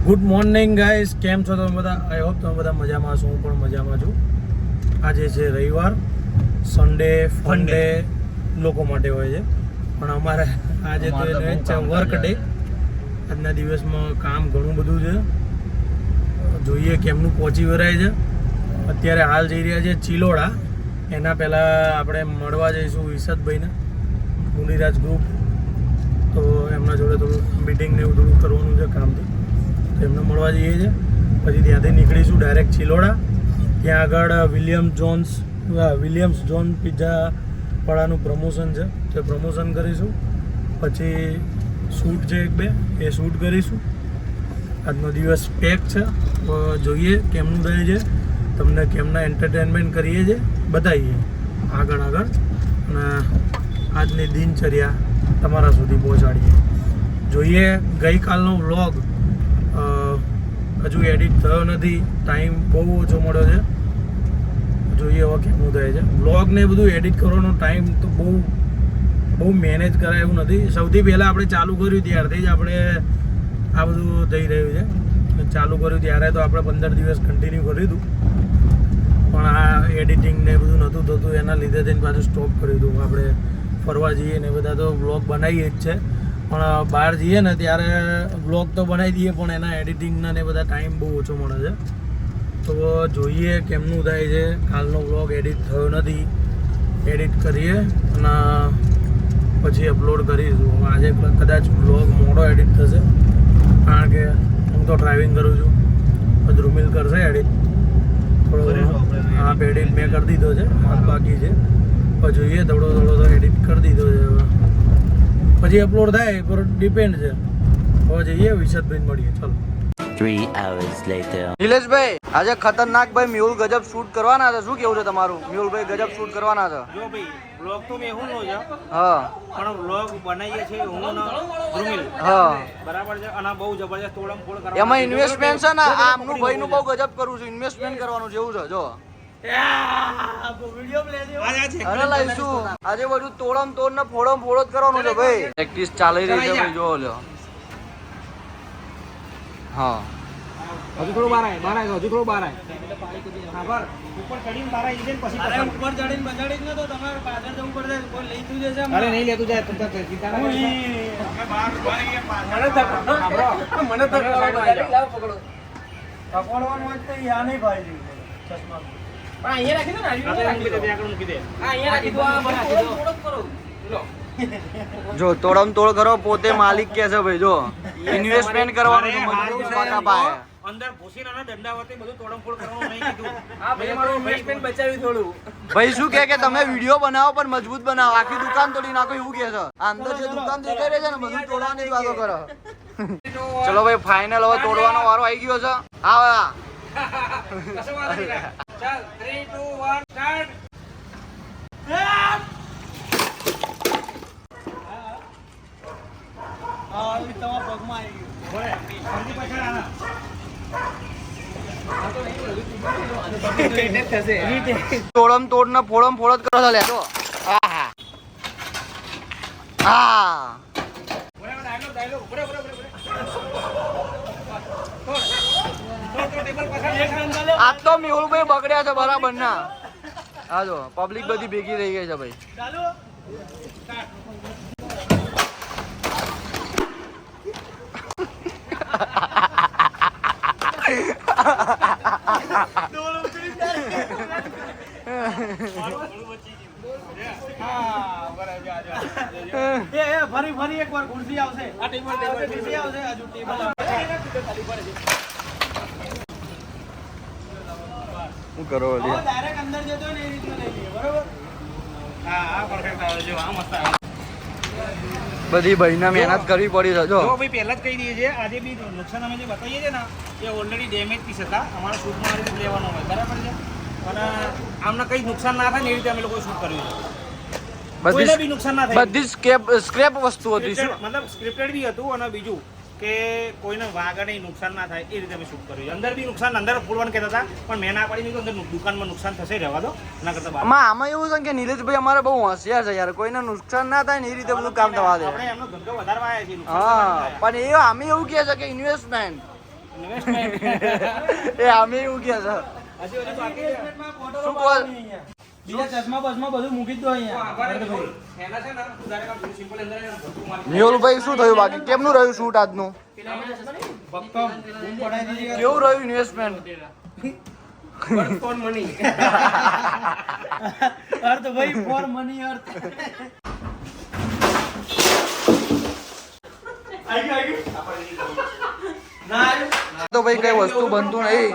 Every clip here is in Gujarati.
ગુડ મોર્નિંગ ગાઈસ, કેમ છો તમે બધા? આઈ હોપ તમે બધા મજામાં છો. હું પણ મજામાં છું. આજે છે રવિવાર, સન્ડે ફંડે લોકો માટે હોય છે, પણ અમારે આજે તો એને છે વર્ક ડે. આજના દિવસમાં કામ ઘણું બધું છે, જોઈએ કેમનું પહોંચી વરાય છે. અત્યારે હાલ જઈ રહ્યા છે ચિલોડા. એના પહેલાં આપણે મળવા જઈશું વિશદભાઈને, મુનિરાજ ગ્રુપ. તો એમના જોડે થોડું મીટિંગ ને એવું થોડું કરવાનું છે કામથી, તો એમને મળવા જઈએ છીએ. પછી ત્યાંથી નીકળીશું ડાયરેક્ટ ચિલોડા. ત્યાં આગળ વિલિયમ્સ જોન પિઝ્ઝાવાળાનું પ્રમોશન છે, તે પ્રમોશન કરીશું. પછી શૂટ છે એક બે, એ શૂટ કરીશું. આજનો દિવસ પેક છે, જોઈએ કેમનું થાય છે, તમને કેમના એન્ટરટેનમેન્ટ કરીએ છીએ બતાવીએ આગળ. અને આજની દિનચર્યા તમારા સુધી પહોંચાડીએ. જોઈએ, ગઈકાલનો વ્લોગ હજુ એડિટ થયો નથી, ટાઈમ બહુ ઓછો મળ્યો છે. જોઈએ હવે કેમનું થાય છે. વ્લોગને બધું એડિટ કરવાનો ટાઈમ તો બહુ મેનેજ કરાય એવું નથી. સૌથી પહેલાં આપણે ચાલુ કર્યું ત્યારથી જ આપણે આ બધું થઈ રહ્યું છે. ચાલુ કર્યું ત્યારે તો આપણે 15 દિવસ કન્ટિન્યુ કર્યું હતું, પણ આ એડિટિંગ ને બધું નહોતું થતું, એના લીધે થઈને પાછું સ્ટોપ કર્યું હતું. આપણે ફરવા જઈએ ને બધા તો વ્લોગ બનાવીએ જ છે, પણ બહાર જઈએ ને ત્યારે વ્લોગ તો બનાવી દઈએ, પણ એના એડિટિંગના ને બધા ટાઈમ બહુ ઓછો મળે છે. તો જોઈએ કેમનું થાય છે. કાલનો વ્લોગ એડિટ થયો નથી, એડિટ કરીએ અને પછી અપલોડ કરીશું. આજે કદાચ વ્લોગ મોડો એડિટ થશે, કારણ કે હું તો ડ્રાઇવિંગ કરું છું. ધ્રુમિલ કરશે એડિટ, થોડો હાફ એડિટ મેં કરી દીધો છે, હાથ બાકી છે. જોઈએ થોડો તો એડિટ કરી દીધો છે, પછી અપલોડ થાય પર ડિપેન્ડ છે. હવે જઈએ વિશદભાઈ મળીએ, ચાલો. 3 hours later. નિલેશભાઈ, આજે ખતરનાક ભાઈ મેહુલ ગજબ શૂટ કરવાના છે, શું કેવું છે તમારું? મેહુલભાઈ ગજબ શૂટ કરવાના છે. જો ભાઈ વ્લોગ તો મેહુલ નો છે, હા, પણ વ્લોગ બનાવીએ છીએ હું ને ધ્રુમિલ, હા, બરાબર છે. અને બહુ જબરજસ્ત તોડમફોડ કરવાનું. એમાં ઇન્વેસ્ટમેન્ટ છે ને, આમનું ભાઈનું બહુ ગજબ કરવું છે, ઇન્વેસ્ટમેન્ટ કરવાનું છે એવું છે. જો અરે લઈશું આજે બધું તોડમ તોડ ને ફોડમ ફોડ જ કરવાનું છે ભાઈ. પ્રેક્ટિસ ચાલી રહી છે ભાઈ, જો લ્યો. હા, હજુ થોડું બહાર આય, હજુ થોડું બહાર આય. હા પર ઉપર ચડીને બહાર આવી જાય પછી અરે ઉપર ચડીને બજાડી જ ન તો તમારે પાછળ જવું પડશે. કોઈ લઈ તું જશે? અરે નહીં લેતું જાય, તું ચિંતા ના કરી. બહાર મને લાવ પકડો. પકડવાનું હોય તો યા નહીં ભાઈ, ચશ્મા પણ અહીંયા રાખી દો ને, અહીંયા રાખી દે, આગળ મૂકી દે. હા, અહીંયા રાખી દો, આ બનાવી દો. થોડું કરો. લો જો તોડમ તોડ કરો, પોતે માલિક કે છે ભાઈ. જો ઇન્વેસ્ટમેન્ટ કરવાનું છે, મજબૂત પાકા પાય. અંદર ભૂસીને અને દંડાવતી બધું તોડમફોડ કરવાનું નહીં કીધું. હા ભાઈ, મારું ઇન્વેસ્ટમેન્ટ બચાવ્યું થોડું. ભાઈ શું કે તમે વિડીયો બનાવો પણ મજબૂત બનાવો, આખી દુકાન તોડી નાખો એવું કે છે. આ અંદર જે દુકાન દેખાઈ રહી છે ને, બધું તોડવાની જ વાતો કરો. ચલો ભાઈ, ફાઇનલ હવે તોડવાનો વારો આવી ગયો છે. હા કશો વાંધો નહીં. ચાલ 3 2 1 સ્ટાર્ટ. તોડમ તોડ ને ફોડમ ફોડ જ કરો છો લે. જો આહા, હા, આ તો મેહુલભાઈ બગડ્યા છે બરાબર ના. હા જો પબ્લિક બધી ભેગી થઈ ગઈ છે ભાઈ. ફરી એકવાર ખુરશી આવશે, આ ટેબલ ખુરશી આવશે, હજુ ટેબલ શું કરો ડાયરેક્ટ અંદર જતો હોય ને એ રીતના લઈ લઈએ, બરોબર? હા પરફેક્ટ આવે છે, આ મસ્ત આવે. બધી ભાઈને મહેનત કરવી પડી છે. જો ભાઈ પહેલા જ કહી દઈએ છીએ, આજે બી નુકસાન અમે જે બતાવીએ છીએ ને એ ઓલરેડી ડેમેજ પીસ હતા. અમારા શૂટમાં આ રીતે લેવાનો હોય, બરાબર છે. અને આમને કંઈ નુકસાન ના થાય ને એ રીતે અમે લોકોએ શૂટ કર્યું છે. કોઈને બી નુકસાન ના થાય. બધી સ્ક્રેપ વસ્તુ હતી, મતલબ સ્ક્રિપ્ટેડ બી હતું. અને બીજું કે કોઈને વાગડે નુકસાન ના થાય એ રીતે અમે શૂટ કર્યું. અંદર બી નુકસાન અંદર ફોડવાનું કહેતા હતા, પણ મેં ના પાડી નહીં. અંદર દુકાનમાં નુકસાન થશે, રહેવા દો. એના કરતા આમાં એવું છે કે નિલેશભાઈ અમારે બહુ હોશિયાર છે યાર, કોઈને નુકસાન ના થાય ને એ રીતે બધું કામ થવા દે. આપણે એમનો ધંધો વધારવા આવ્યા છીએ. હા, પણ એ અમે એવું કહે છે કે ઇન્વેસ્ટમેન્ટ એ અમે એવું કે છે હજી ઓલી બાકી છે. શું કહો? બીજા ચશ્મા બસમાં બધું મૂકી જ દો અહીંયા એના છે ને ઉધારે કામ સિમ્પલ અંદર એને ભરતું મારી મેહુલભાઈ શું થયું બાકી કેમનું રહ્યું શૂટ આજનું ભક્કમ બૂમ પડાવી દીધી કેવું રહ્યું ઇન્વેસ્ટમેન્ટ વર્ક ફોર મની. અર્થ ભાઈ ફોર મની અર્થ તો ભાઈ કઈ વસ્તુ બનતું નહીં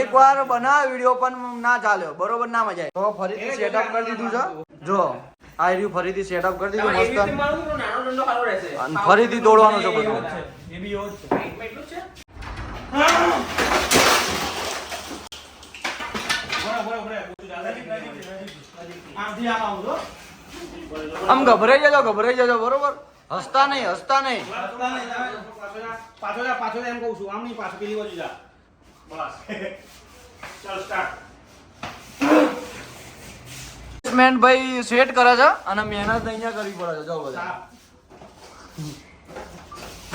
એકવાર બનાવ વિડીયો પણ ના ચાલ્યો બરોબર ના મજા આવી તો ફરીથી સેટઅપ કરી દીધું છે જો આ રહ્યું ફરીથી સેટઅપ કરી દીધું મસ્ત મારું તો નાનો દંડો સારો રહેશે. અને ફરીથી દોડવાનું છે બધું એ બી એવો જ છે એટલું જ છે. આમથી આમ આવું તો આમ ગભરાઈ જજો બરોબર હસતા નહીં પાછો જા એમ કહું છું. આમ નહીં પાછો પેલી બાજુ જા. બસ. ચાલ સ્ટાર્ટ. ઇન્વેસ્ટમેન્ટ ભાઈ સેટ કરે છે અને મહેનત અહીંયા કરવી પડે છે જો બધા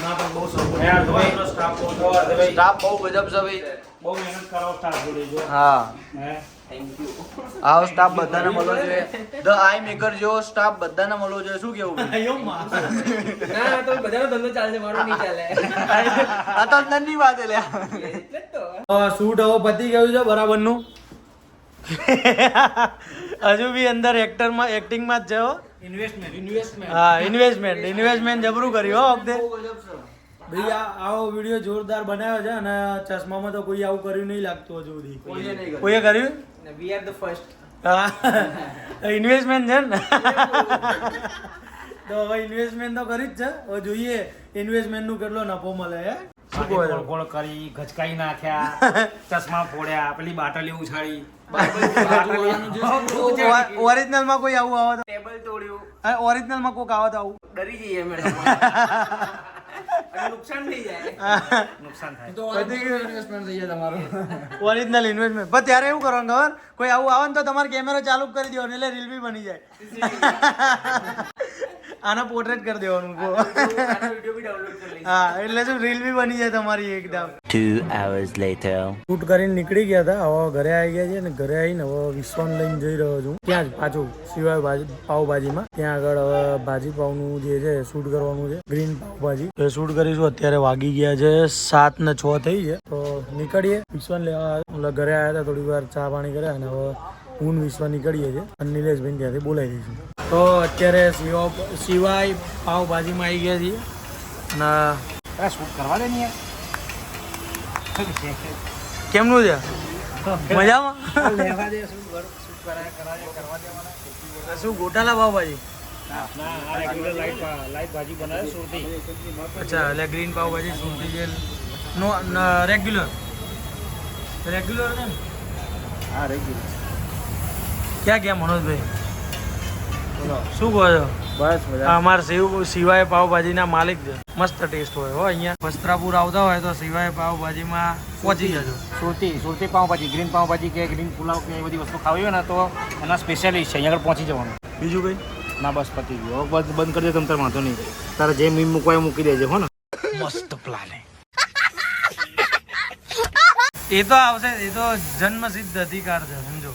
ના પણ બહુ સપોર્ટ યાર ભાઈ સ્ટાફ બહુ ભાઈ સ્ટાફ બહુ ગજબ છે ભાઈ બહુ મહેનત કરો સ્ટાફ જોડે જો. હા હે આવો સ્ટાફ બધાને મળવો જોઈએ ધ આઈ મેકર જેવો સ્ટાફ બધાને મળવો જોઈએ શું કેવું ભાઈ? આયો માં ના તો બધાનો ધંધો ચાલશે મારો નહીં ચાલે. આ તો અંદરની વાત છે લ્યા એટલે જ તો. શૂટ હવે પતી ગયું છે બરાબરનું હજુ બી અંદર એક્ટિંગમાં જ છે હો. હા ઇન્વેસ્ટમેન્ટ જબરું કર્યું હો વખતે ભાઈ આવો વિડીયો જોરદાર બનાવ્યો છે અને ચશ્મામાં તો કોઈ આવું કર્યું નહીં લાગતું હજુ સુધી કોઈએ કર્યું We are the first. હા ઇન્વેસ્ટમેન્ટ છે ને તો હવે ઇન્વેસ્ટમેન્ટ તો કરી જ છે હવે જોઈએ ઇન્વેસ્ટમેન્ટ નું કેટલો નફો મળે હે શું કહો છો? ગોળ કરી ગચકાઈ નાખ્યા ચશ્મા ફોડ્યા પેલી બાટલી ઉછાળી ઓરિજિનલ માં કોઈ આવું આવે ટેબલ તોડ્યું તો ઓરિજિનલ માં કોઈક આવે તો આવું ડરી જઈએ મેડમ નુકસાન થઈ જાય નુકસાન થાય ઓરિજિનલ ઇન્વેસ્ટમેન્ટ પણ ત્યારે એવું કરવાનું ખબર કોઈ આવું આવે ને તો તમારે કેમેરો ચાલુ કરી દેવાનો એટલે રીલ બી બની જાય આના પોર્ટ્રેટ કરી દેવાનું વિડીયો બી ડાઉનલોડ કરી લઈશ. હા એટલે શું રીલ બી બની જાય તમારી એકદમ 2 hours later. શૂટ કરીને નીકળી ગયા હતા હવે ઘરે આવી ગયા છે ને ઘરે આવીને હવે વિશ્વાન લઈને જઈ રહ્યો છું ત્યાં જ પાછું સિવાય પાવભાજીમાં ત્યાં આગળ હવે ભાજી પાવનું જે છે શૂટ કરવાનું છે ગ્રીન પાવભાજી એ શૂટ કરીશું અત્યારે વાગી ગયા છે 7:06 થઈ છે તો નીકળીએ વિશ્વાન લેવા એટલે ઘરે આવ્યા હતા થોડી વાર ચા પાણી કર્યા અને હવે હું વિશ્વાન નીકળીએ છીએ અને નિલેશભાઈ ત્યાંથી બોલાવી દઈશું તો અત્યારે સિવાય પાવભાજીમાં આવી ગયા છીએ અને આ શૂટ કરવા દે ને યાર. કેમનું છે મજામાં લેવા દે શૂટ કરવા દે. શું ગોટાલા પાવભાજી ના આ રેગ્યુલર લાઈટ ભાજી બનાવે સુરતી. અચ્છા એટલે ગ્રીન પાવભાજી સુરતી જેલ નો રેગ્યુલર છે ને હા રેગ્યુલર. ક્યાં મનોજભાઈ શું કહો છો બસ આ અમારા સિવાય પાવભાજીના માલિક છે મસ્ત ટેસ્ટ હોય હો અહીંયા વસ્ત્રાપુર આવતા હોય તો સિવાય પાવભાજીમાં પહોંચી જજો સુરતી પાવભાજી ગ્રીન પાવભાજી કે ગ્રીન પુલાવ કે એ બધી વસ્તુ ખાવી હોય ને તો એના સ્પેશિયાલિસ્ટ છે અહીંયા આગળ પહોંચી જવાનું. બીજું કઈ ના બસ પતી ગયું હવે બંધ કરી દે તમ તારે વાંધો નહીં. તારે જે મીમ મૂકવા મૂકી દેજે હો ને. મસ્ત પ્લાનિંગ એ તો આવશે એ તો જન્મસિદ્ધ અધિકાર છે સમજો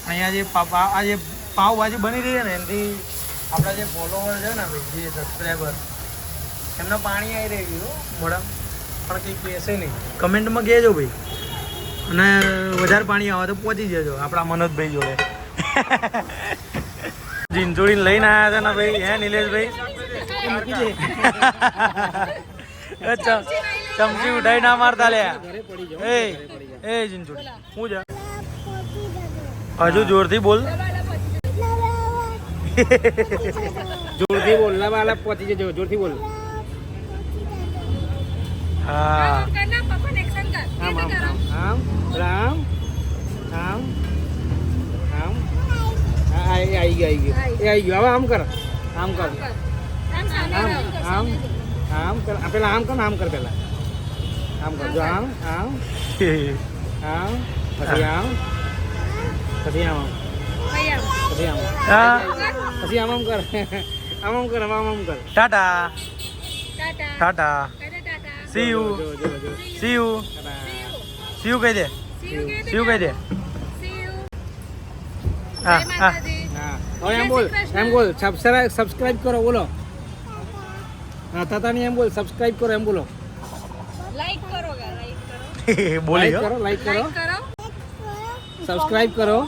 અહીંયા જે આ જે પાવભાજી બની રહી છે ને એનાથી આપણા જે ફોલોવર છે ને ભાઈ જે સબસ્ક્રાઈબર એમને પાણી આવી રહ્યું મોઢા પણ કંઈ કહેશે નહીં કમેન્ટમાં કહેજો ભાઈ અને વધારે પાણી આવે તો પહોંચી જજો આપણા મનોજભાઈ જોડે જીંજોડીને લઈને આવ્યા હતા ને ભાઈ હે નિલેશભાઈ અચ્છા ચમચી ઉઠાઈ ના મારતા લે એ જીંજોડી હું જા હજુ જોરથી બોલ જોરથી બોલ ના વાલા પહોંચી જજો જોરથી બોલ. હા આમ આમ આમ રામ આમ આમ આવી ગયું એ આવી ગયું હવે આમ કર આમ કર આમ આમ આમ કર પેલા આમ કર આમ કર પેલા આમ કર જો આમ આમ આમ પછી આમ પછી આમ પછી આમ હા પછી આમ કર આમ કર આમ કર Tata Tata C you C you C you કહી દે સી યુ કહી દે હા હા હા હવે એમ બોલ સબસ્ક્રાઇબ કરો બોલો હા તાતાની એમ બોલ સબસ્ક્રાઇબ કરો એમ બોલો લાઈક કરો લાઈક કરો બોલી લાઈક કરો લાઈક કરો સબસ્ક્રાઇબ કરો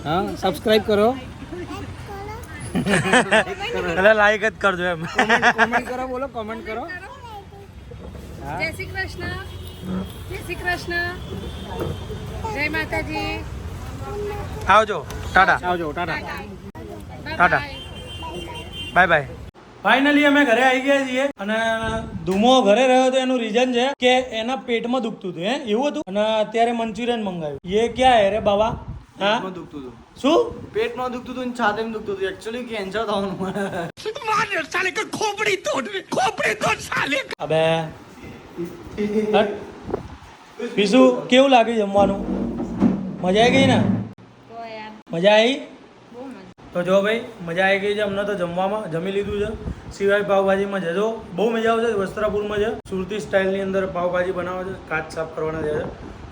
હા સબસ્ક્રાઇબ કરો એટલે લાઈક જ કરજો એમ કોમેન્ટ કરો બોલો કોમેન્ટ કરો જય શ્રી કૃષ્ણ જય શ્રી કૃષ્ણ જય માતાજી આવજો ટાટા આવજો Tata Tata bye bye finally અમે ઘરે આવી ગયા છીએ અને ધૂમો ઘરે રહ્યો તો એનું રીઝન છે કે એના પેટમાં દુખતું હતું એવું હતું અને અત્યારે મંચુરિયન મંગાવ્યું એ ક્યાં હે રે બાબા હા દુખતું હતું શું પેટમાં દુખતું હતું છાતીમાં દુખતું હતું એકચ્યુઅલી કેન્સર થવાનું અબે હટ. પીસુ કેવું લાગ્યું જમવાનું મજા આવી ગઈ ને મજા આવી તો જો ભાઈ મજા આવી ગઈ છે અમને તો જમવામાં જમી લીધું છે સિવાય પાવભાજીમાં જજો બહુ મજા આવશે વસ્ત્રાપુરમાં છે સુરતી સ્ટાઇલની અંદર પાવભાજી બનાવે છે કાચ સાફ કરવાના છે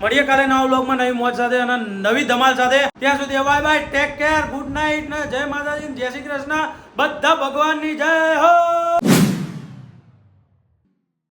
મળીએ કાલે નવા વ્લોગમાં નવી મોજ સાથે અને નવી ધમાલ સાથે ત્યાં સુધી bye bye take care good night ને જય માતાજી જય શ્રી કૃષ્ણ બધા ભગવાનની જય હો